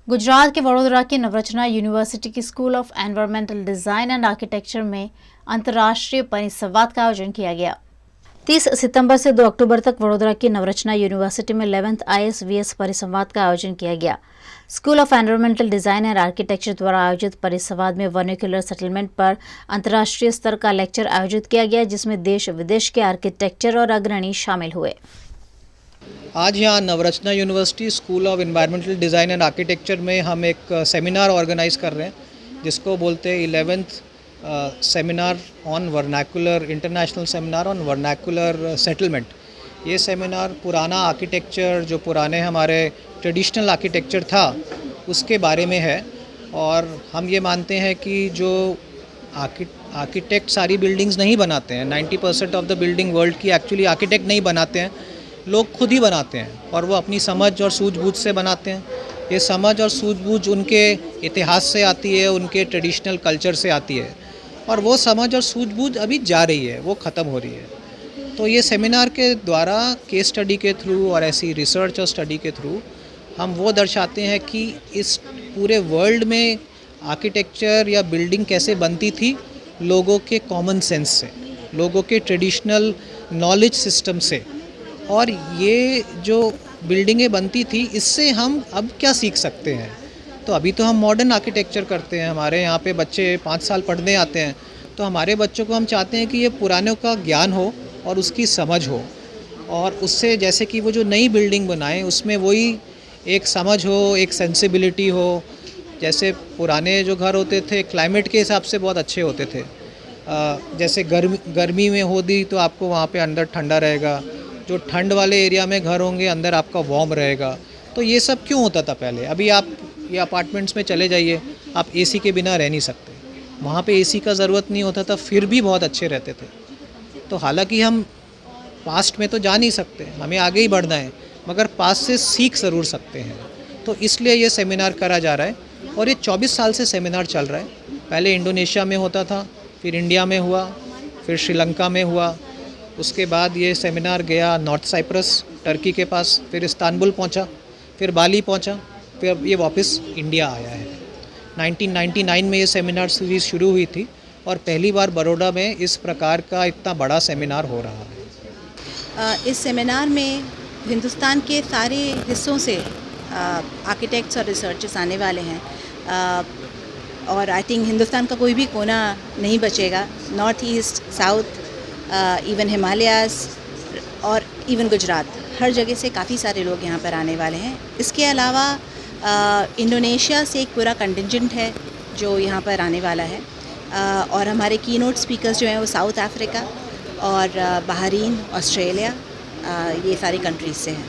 गुजरात के वडोदरा की नवरचना यूनिवर्सिटी की school of environmental design and architecture में अंतर्राष्ट्रीय परिसंवाद का आयोजन किया गया। 30 सितंबर से 2 अक्टूबर तक वडोदरा की नवरचना यूनिवर्सिटी में 11th ISVS परिसंवाद का आयोजन किया गया। School of environmental design and architecture द्वारा आयोजित परिसंवाद में वर्निकुलर सेटलमेंट पर अंतर्राष्ट्रीय स्तर का लेक्चर आयोजित किया गया, जिसमें देश विदेश के आर्किटेक्चर और अग्रणी शामिल हुए। आज यहाँ Navrachna university school of environmental design and architecture में हम एक सेमिनार ऑर्गेनाइज कर रहे हैं, जिसको बोलते हैं 11th seminar on vernacular, international seminar on vernacular settlement. ये सेमिनार पुराना आर्किटेक्चर, जो पुराने हमारे ट्रेडिशनल आर्किटेक्चर था, उसके बारे में है। और हम ये मानते हैं कि जो आर्किटेक्ट सारी बिल्डिंग्स नहीं बनाते हैं, 90% ऑफ द बिल्डिंग वर्ल्ड की एक्चुअली आर्किटेक्ट नहीं बनाते हैं, लोग खुद ही बनाते हैं और वो अपनी समझ और सूझबूझ से बनाते हैं। ये समझ और सूझबूझ उनके इतिहास से आती है, उनके ट्रेडिशनल कल्चर से आती है, और वो समझ और सूझबूझ अभी जा रही है, वो ख़त्म हो रही है। तो ये सेमिनार के द्वारा केस स्टडी के थ्रू और ऐसी रिसर्च और स्टडी के थ्रू हम वो दर्शाते हैं कि इस पूरे वर्ल्ड में आर्किटेक्चर या बिल्डिंग कैसे बनती थी, लोगों के कॉमन सेंस से, लोगों के ट्रेडिशनल नॉलेज सिस्टम से। और ये जो बिल्डिंगें बनती थी, इससे हम अब क्या सीख सकते हैं। तो अभी तो हम मॉडर्न आर्किटेक्चर करते हैं, हमारे यहाँ पे बच्चे 5 साल पढ़ने आते हैं, तो हमारे बच्चों को हम चाहते हैं कि ये पुरानों का ज्ञान हो और उसकी समझ हो, और उससे जैसे कि वो जो नई बिल्डिंग बनाएं उसमें वही एक समझ हो, एक सेंसिबिलिटी हो। जैसे पुराने जो घर होते थे क्लाइमेट के हिसाब से बहुत अच्छे होते थे। जैसे गर्मी में होती तो आपको वहाँ पे अंदर ठंडा रहेगा, जो ठंड वाले एरिया में घर होंगे अंदर आपका वार्म रहेगा। तो ये सब क्यों होता था पहले। अभी आप ये अपार्टमेंट्स में चले जाइए, आप एसी के बिना रह नहीं सकते। वहाँ पे एसी का ज़रूरत नहीं होता था, फिर भी बहुत अच्छे रहते थे। तो हालांकि हम पास्ट में तो जा नहीं सकते, हमें आगे ही बढ़ना है, मगर पास्ट से सीख ज़रूर सकते हैं। तो इसलिए ये सेमिनार करा जा रहा है, और ये 24 साल से सेमिनार चल रहा है। पहले इंडोनेशिया में होता था, फिर इंडिया में हुआ, फिर श्रीलंका में हुआ, उसके बाद ये सेमिनार गया नॉर्थ साइप्रस टर्की के पास, फिर इस्तांबुल पहुंचा, फिर बाली पहुंचा, फिर ये वापस इंडिया आया है। 1999 में ये सेमिनार सीरीज़ शुरू हुई थी, और पहली बार बड़ौदा में इस प्रकार का इतना बड़ा सेमिनार हो रहा है। इस सेमिनार में हिंदुस्तान के सारे हिस्सों से आर्किटेक्ट्स और रिसर्चर्स आने वाले हैं, और आई थिंक हिंदुस्तान का कोई भी कोना नहीं बचेगा। North east, south, even Himalayas और इवन गुजरात, हर जगह से काफ़ी सारे लोग यहाँ पर आने वाले हैं। इसके अलावा इंडोनेशिया से एक पूरा कंटिंजेंट है जो यहाँ पर आने वाला है, और हमारे कीनोट स्पीकर्स जो हैं वो साउथ अफ्रीका और बहरीन, ऑस्ट्रेलिया, ये सारी कंट्रीज़ से हैं।